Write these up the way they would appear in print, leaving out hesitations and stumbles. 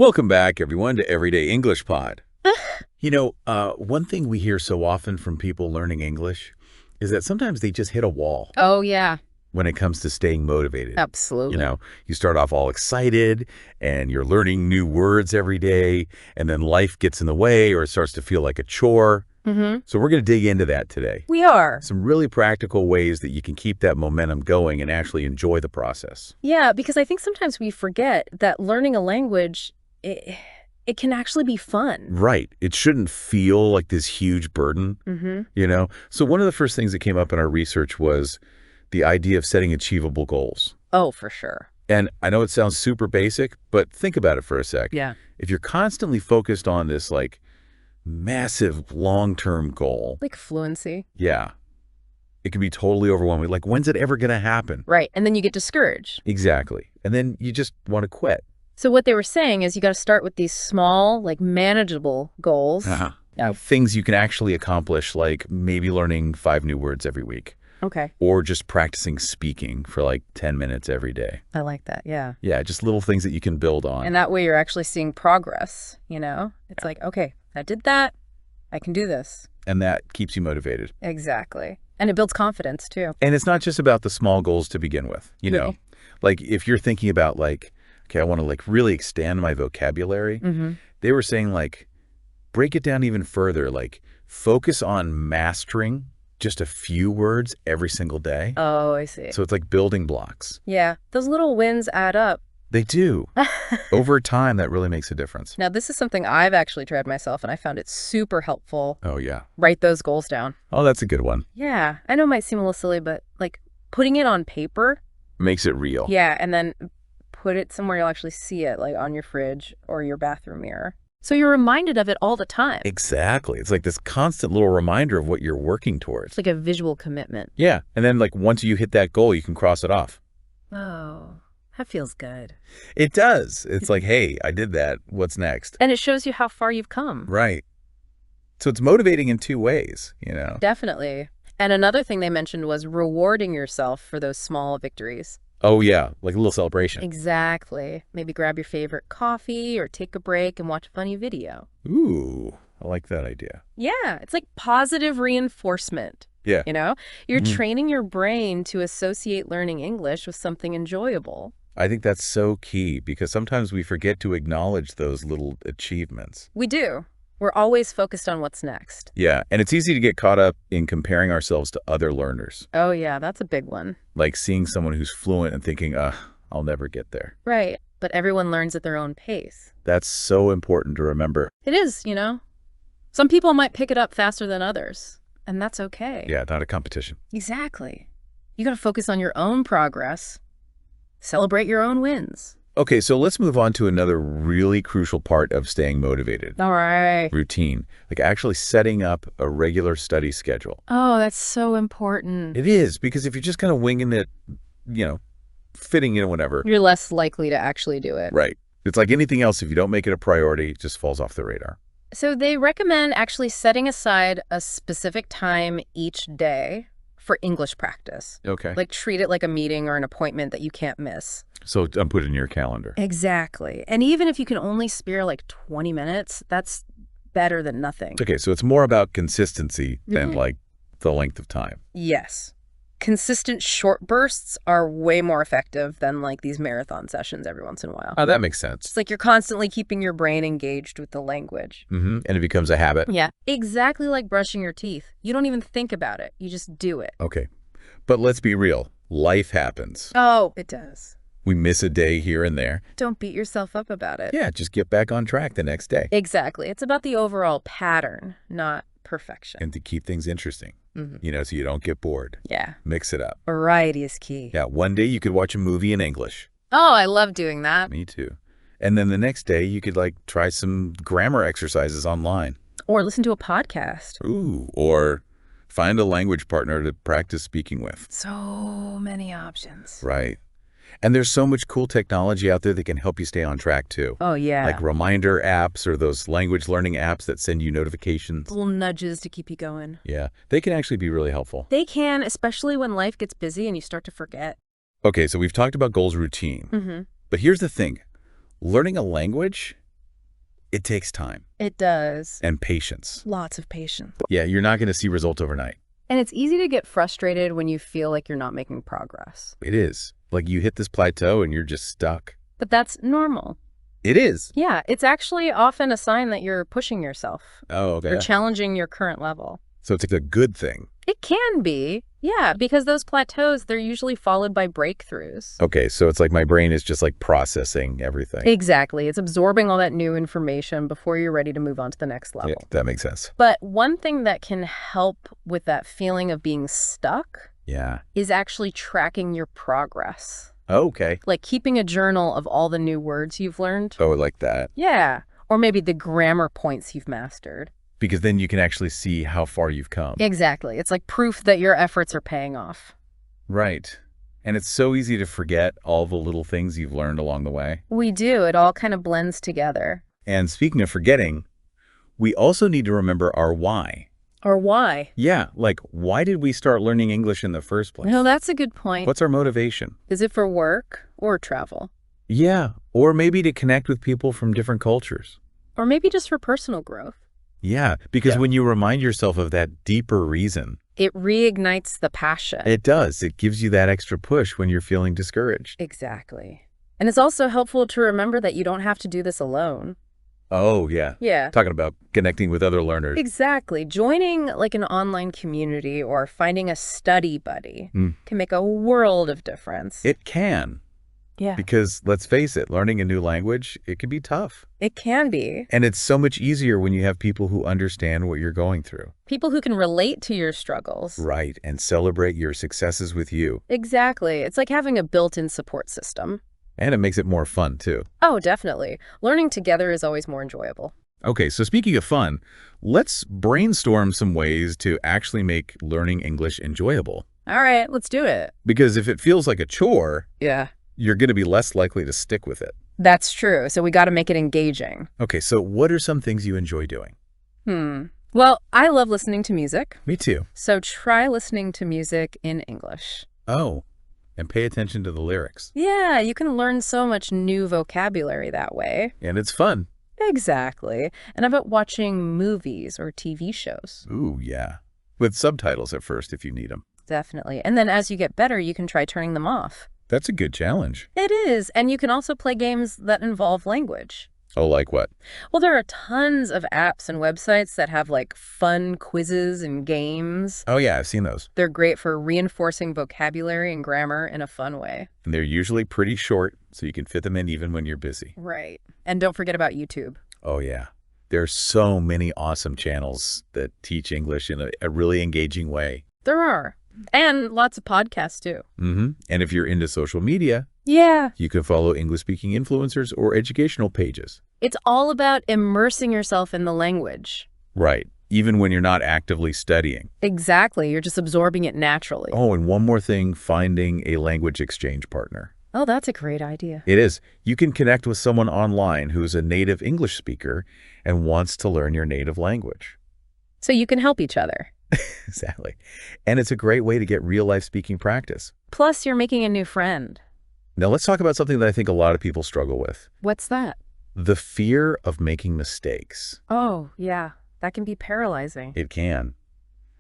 Welcome back, everyone, to Everyday English Pod. One thing we hear so often from people learning English is that sometimes they just hit a wall Oh, yeah, when it comes to staying motivated. absolutely. You start off all excited and you're learning new words every day, and then life gets in the way or it starts to feel like a chore. So we're going to dig into that today. We are. Some really practical ways that you can keep that momentum going and actually enjoy the process. Yeah, because I think sometimes we forget that learning a language, it can actually be fun. Right. It shouldn't feel like this huge burden, So one of the first things that came up in our research was the idea of setting achievable goals. Oh, for sure. And I know it sounds super basic, but think about it for a sec. Yeah. If you're constantly focused on this massive long-term goal, Like fluency. yeah, it can be totally overwhelming. Like, when's it ever going to happen? Right. And then you get discouraged. Exactly. And then you just want to quit. So what they were saying is you got to start with these small, manageable goals. Things you can actually accomplish, like maybe learning 5 new words every week. Okay. Or just practicing speaking for 10 minutes every day. I like that. Yeah. Yeah, just little things that you can build on. And that way you're actually seeing progress, It's like, okay, I did that. I can do this. And that keeps you motivated. Exactly. And it builds confidence, too. And it's not just about the small goals to begin with, Really? Like if you're thinking about okay, I want to really expand my vocabulary. They were saying break it down even further, focus on mastering just a few words every single day. Oh, I see. So it's like building blocks. Yeah, those little wins add up. They do. Over time, that really makes a difference. Now, this is something I've actually tried myself, and I found it super helpful. Oh, yeah. Write those goals down. Oh, that's a good one. Yeah, I know it might seem a little silly, but putting it on paper. Makes it real. Yeah, and then put it somewhere you'll actually see it, like on your fridge or your bathroom mirror. So you're reminded of it all the time. Exactly. It's like this constant little reminder of what you're working towards. It's like a visual commitment. Yeah. And then once you hit that goal, you can cross it off. Oh, that feels good. It does. It's like, hey, I did that. What's next? And it shows you how far you've come. Right. So it's motivating in 2 ways, Definitely. And another thing they mentioned was rewarding yourself for those small victories. Oh, yeah. Like a little celebration. Exactly. Maybe grab your favorite coffee or take a break and watch a funny video. Ooh, I like that idea. Yeah, it's like positive reinforcement. Yeah. You're training your brain to associate learning English with something enjoyable. I think that's so key because sometimes we forget to acknowledge those little achievements. We do. We're always focused on what's next. Yeah, and it's easy to get caught up in comparing ourselves to other learners. Oh, yeah, that's a big one. Like seeing someone who's fluent and thinking, I'll never get there. Right, but everyone learns at their own pace. That's so important to remember. It is, Some people might pick it up faster than others, and that's okay. Yeah, not a competition. Exactly. You got to focus on your own progress. Celebrate your own wins. Okay, so let's move on to another really crucial part of staying motivated. All right. Routine, like actually setting up a regular study schedule. Oh, that's so important. It is, because if you're just kind of winging it, fitting in whenever. You're less likely to actually do it. Right. It's like anything else. If you don't make it a priority, it just falls off the radar. So they recommend actually setting aside a specific time each day for English practice. Okay. Treat it like a meeting or an appointment that you can't miss. So I'm putting in your calendar. Exactly. And even if you can only spare 20 minutes, that's better than nothing. Okay, so it's more about consistency than the length of time. Yes. Consistent short bursts are way more effective than these marathon sessions every once in a while. Oh, that makes sense. It's like you're constantly keeping your brain engaged with the language. And it becomes a habit. Yeah. Exactly like brushing your teeth. You don't even think about it. You just do it. Okay. But let's be real. Life happens. Oh, it does. We miss a day here and there. Don't beat yourself up about it. Yeah, just get back on track the next day. Exactly. It's about the overall pattern, not perfection. And to keep things interesting, so you don't get bored. Yeah. Mix it up. Variety is key. Yeah, one day you could watch a movie in English. Oh, I love doing that. Me too. And then the next day you could try some grammar exercises online. Or listen to a podcast. Ooh, or find a language partner to practice speaking with. So many options. Right. And there's so much cool technology out there that can help you stay on track too. Oh, yeah. Like reminder apps or those language learning apps that send you notifications. Little nudges to keep you going. Yeah, they can actually be really helpful. They can, especially when life gets busy and you start to forget. Okay, so we've talked about goals routine. But here's the thing. Learning a language It takes time It does. and patience. Lots of patience. Yeah, you're not going to see results overnight. And it's easy to get frustrated when you feel like you're not making progress. It is. Like you hit this plateau and you're just stuck. But that's normal. It is. Yeah, it's actually often a sign that you're pushing yourself. Oh, okay. You're challenging your current level. So it's like a good thing. It can be. Yeah, because those plateaus, they're usually followed by breakthroughs. Okay, so it's like my brain is just like processing everything. Exactly. It's absorbing all that new information before you're ready to move on to the next level. Yeah, that makes sense. But one thing that can help with that feeling of being stuck Yeah. is actually tracking your progress. Okay. Like keeping a journal of all the new words you've learned. Oh, like that. Yeah. Or maybe the grammar points you've mastered. Because then you can actually see how far you've come. Exactly. It's like proof that your efforts are paying off. Right. And it's so easy to forget all the little things you've learned along the way. We do. It all kind of blends together. And speaking of forgetting, we also need to remember our why. Or why? Yeah, like why did we start learning English in the first place? No, that's a good point. What's our motivation? Is it for work or travel? Yeah, or maybe to connect with people from different cultures. Or maybe just for personal growth. Yeah, because when you remind yourself of that deeper reason, It reignites the passion. it does. It gives you that extra push when you're feeling discouraged. Exactly. And it's also helpful to remember that you don't have to do this alone. Oh, yeah. Yeah. Talking about connecting with other learners. Exactly. Joining like an online community or finding a study buddy can make a world of difference. It can. Yeah. Because let's face it, learning a new language, it can be tough. It can be. And it's so much easier when you have people who understand what you're going through. People who can relate to your struggles. Right, and celebrate your successes with you. Exactly. It's like having a built-in support system. And it makes it more fun, too. Oh, definitely. Learning together is always more enjoyable. Okay, so speaking of fun, let's brainstorm some ways to actually make learning English enjoyable. All right, let's do it. Because if it feels like a chore, Yeah. you're going to be less likely to stick with it. That's true. So we got to make it engaging. Okay, so what are some things you enjoy doing? Well, I love listening to music. Me too. So try listening to music in English. Oh, and pay attention to the lyrics. Yeah, you can learn so much new vocabulary that way. And it's fun. Exactly. And how about watching movies or TV shows? Ooh, yeah. With subtitles at first if you need them. Definitely. And then as you get better, you can try turning them off. That's a good challenge. It is. And you can also play games that involve language. Oh, like what? Well, there are tons of apps and websites that have like fun quizzes and games. Oh, yeah, I've seen those. They're great for reinforcing vocabulary and grammar in a fun way. And they're usually pretty short, so you can fit them in even when you're busy. Right. And don't forget about YouTube. Oh, yeah. There's so many awesome channels that teach English in a really engaging way. There are. And lots of podcasts, too. And if you're into social media, Yeah. you can follow English-speaking influencers or educational pages. It's all about immersing yourself in the language. Right. Even when you're not actively studying. Exactly. You're just absorbing it naturally. Oh, and one more thing, finding a language exchange partner. Oh, that's a great idea. It is. You can connect with someone online who's a native English speaker and wants to learn your native language. So you can help each other. Exactly. And it's a great way to get real-life speaking practice. Plus, you're making a new friend. Now, let's talk about something that I think a lot of people struggle with. What's that? The fear of making mistakes. Oh, yeah. That can be paralyzing. It can.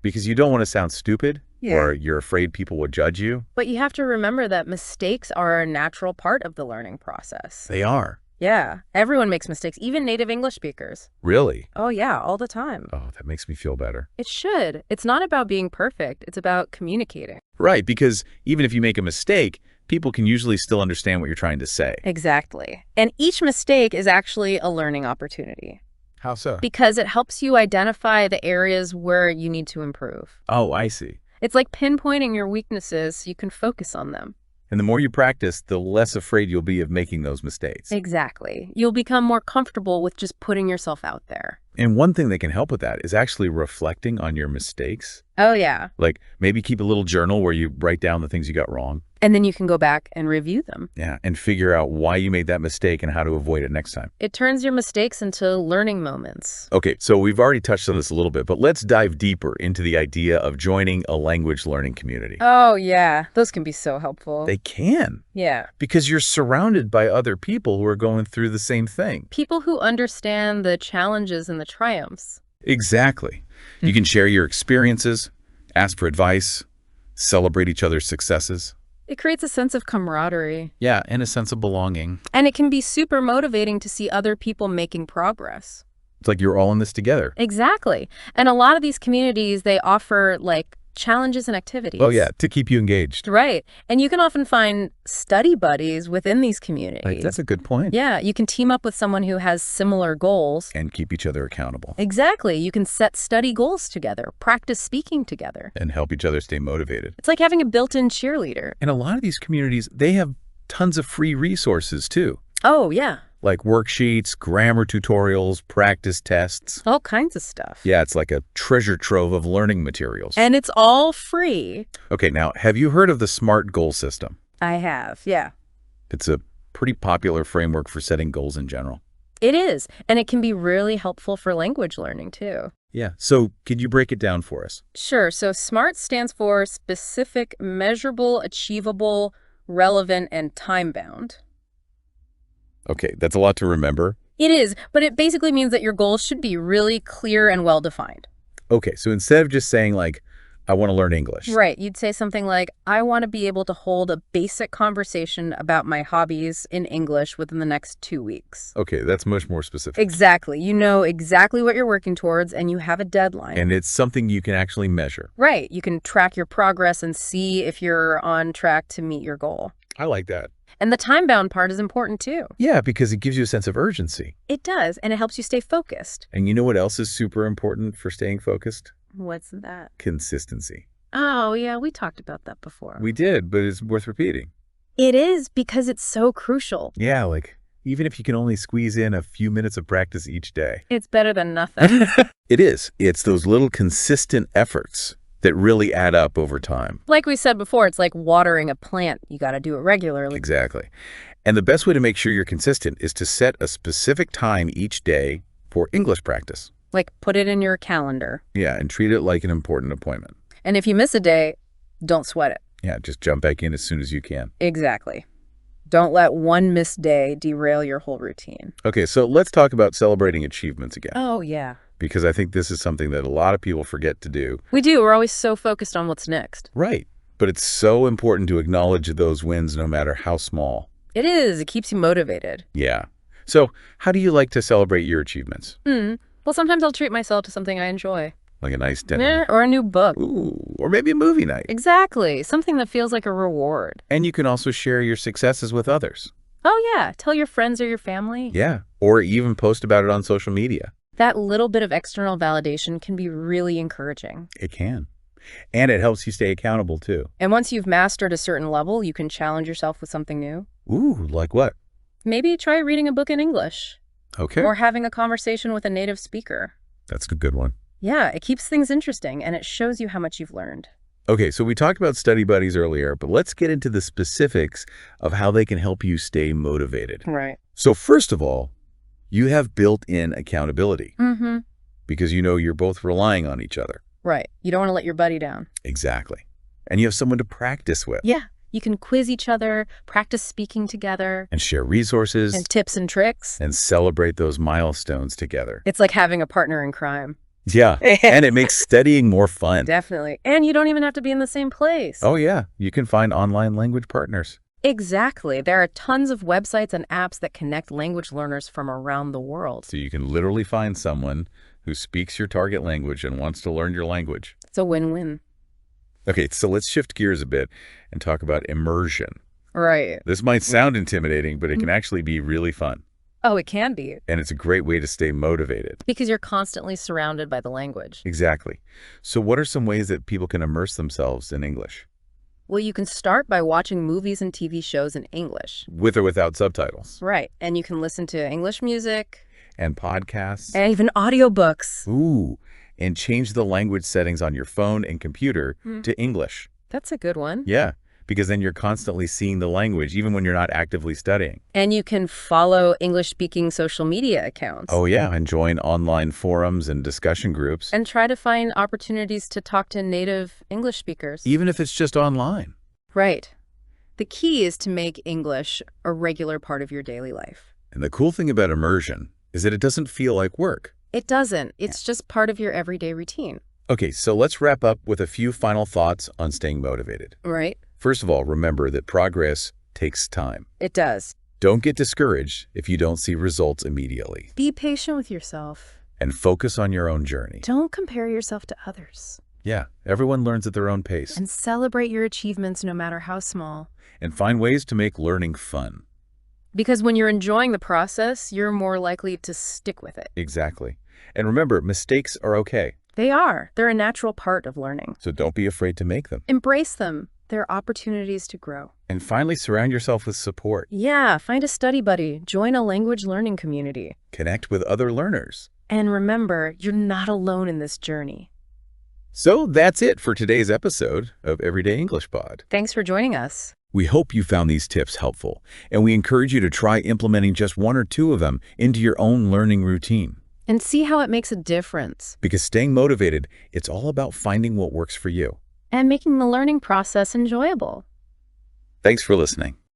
Because you don't want to sound stupid, or you're afraid people will judge you. But you have to remember that mistakes are a natural part of the learning process. They are. Yeah. Everyone makes mistakes, even native English speakers. Really? Oh, yeah, all the time. Oh, that makes me feel better. It should. It's not about being perfect. It's about communicating. Right, because even if you make a mistake, people can usually still understand what you're trying to say. Exactly. And each mistake is actually a learning opportunity. How so? Because it helps you identify the areas where you need to improve. Oh, I see. It's like pinpointing your weaknesses so you can focus on them. And the more you practice, the less afraid you'll be of making those mistakes. Exactly. You'll become more comfortable with just putting yourself out there. And one thing that can help with that is actually reflecting on your mistakes. Oh, yeah. Like maybe keep a little journal where you write down the things you got wrong. And then you can go back and review them. Yeah, and figure out why you made that mistake and how to avoid it next time. It turns your mistakes into learning moments. Okay, so we've already touched on this a little bit, but let's dive deeper into the idea of joining a language learning community. Oh, yeah. Those can be so helpful. They can. Yeah. because you're surrounded by other people who are going through the same thing. People who understand the challenges and the triumphs. Exactly. You can share your experiences, ask for advice, celebrate each other's successes. It creates a sense of camaraderie. Yeah, and a sense of belonging. And it can be super motivating to see other people making progress. It's like you're all in this together. Exactly. And a lot of these communities, they offer like challenges and activities. Oh, yeah, to keep you engaged. Right. And you can often find study buddies within these communities. That's a good point. Yeah, you can team up with someone who has similar goals. And keep each other accountable. Exactly. You can set study goals together, practice speaking together. And help each other stay motivated. It's like having a built-in cheerleader. And a lot of these communities, they have tons of free resources, too. Oh, yeah. Like worksheets, grammar tutorials, practice tests. All kinds of stuff. Yeah, it's like a treasure trove of learning materials. And it's all free. Okay, now, have you heard of the SMART goal system? I have, yeah. It's a pretty popular framework for setting goals in general. It is. And it can be really helpful for language learning, too. Yeah, so can you break it down for us? Sure. So SMART stands for specific, measurable, achievable, relevant, and time-bound. Okay, that's a lot to remember. It is, but it basically means that your goals should be really clear and well-defined. Okay, so instead of just saying, like, I want to learn English. Right. You'd say something like, I want to be able to hold a basic conversation about my hobbies in English within the next 2 weeks. Okay, that's much more specific. Exactly. You know exactly what you're working towards, and you have a deadline. And it's something you can actually measure. Right. You can track your progress and see if you're on track to meet your goal. I like that. And the time-bound part is important, too. Yeah, because it gives you a sense of urgency. It does, and it helps you stay focused. And you know what else is super important for staying focused? What's that? Consistency. Oh, yeah, we talked about that before. We did, but it's worth repeating. It is, because it's so crucial. Yeah, like, even if you can only squeeze in a few minutes of practice each day. It's better than nothing. It is. It's those little consistent efforts that really add up over time. Like we said before, it's like watering a plant. You got to do it regularly. Exactly. And the best way to make sure you're consistent is to set a specific time each day for English practice. Like put it in your calendar. Yeah, and treat it like an important appointment. And if you miss a day, don't sweat it. Yeah, just jump back in as soon as you can. Exactly. Don't let one missed day derail your whole routine. Okay, so let's talk about celebrating achievements again. Oh, yeah. Because I think this is something that a lot of people forget to do. We do. We're always so focused on what's next. Right. But it's so important to acknowledge those wins no matter how small. It is. It keeps you motivated. Yeah. So how do you like to celebrate your achievements? Well, sometimes I'll treat myself to something I enjoy. Like a nice dinner? Or a new book. Ooh, or maybe a movie night. Exactly. Something that feels like a reward. And you can also share your successes with others. Oh, yeah. Tell your friends or your family. Yeah. Or even post about it on social media. That little bit of external validation can be really encouraging. It can. And it helps you stay accountable, too. And once you've mastered a certain level, you can challenge yourself with something new. Ooh, like what? Maybe try reading a book in English. Okay. Or having a conversation with a native speaker. That's a good one. Yeah, it keeps things interesting, and it shows you how much you've learned. Okay, so we talked about study buddies earlier, but let's get into the specifics of how they can help you stay motivated. Right. So first of all, you have built-in accountability. Because you know you're both relying on each other. Right. You don't want to let your buddy down. Exactly. And you have someone to practice with. Yeah. You can quiz each other, practice speaking together. And share resources. And tips and tricks. And celebrate those milestones together. It's like having a partner in crime. Yeah. And it makes studying more fun. Definitely. And you don't even have to be in the same place. Oh, yeah. You can find online language partners. Exactly. There are tons of websites and apps that connect language learners from around the world. So you can literally find someone who speaks your target language and wants to learn your language. It's a win-win. Okay, so let's shift gears a bit and talk about immersion. Right. This might sound intimidating, but it can actually be really fun. Oh, it can be. And it's a great way to stay motivated. Because you're constantly surrounded by the language. Exactly. So what are some ways that people can immerse themselves in English? Well, you can start by watching movies and TV shows in English. With or without subtitles. Right. And you can listen to English music. And podcasts. And even audiobooks. Ooh. And change the language settings on your phone and computer to English. That's a good one. Yeah. Because then you're constantly seeing the language, even when you're not actively studying. And you can follow English-speaking social media accounts. Oh, yeah, and join online forums and discussion groups. And try to find opportunities to talk to native English speakers. Even if it's just online. Right. The key is to make English a regular part of your daily life. And the cool thing about immersion is that it doesn't feel like work. It doesn't. It's just part of your everyday routine. Okay, so let's wrap up with a few final thoughts on staying motivated. Right? First of all, remember that progress takes time. It does. Don't get discouraged if you don't see results immediately. Be patient with yourself. And focus on your own journey. Don't compare yourself to others. Yeah, everyone learns at their own pace. And celebrate your achievements no matter how small. And find ways to make learning fun. Because when you're enjoying the process, you're more likely to stick with it. Exactly. And remember, mistakes are okay. They are. They're a natural part of learning. So don't be afraid to make them. Embrace them. They're opportunities to grow. And finally, surround yourself with support. Yeah, find a study buddy. Join a language learning community. Connect with other learners. And remember, you're not alone in this journey. So that's it for today's episode of Everyday English Pod. Thanks for joining us. We hope you found these tips helpful, and we encourage you to try implementing just one or two of them into your own learning routine. And see how it makes a difference. Because staying motivated, it's all about finding what works for you. And making the learning process enjoyable. Thanks for listening.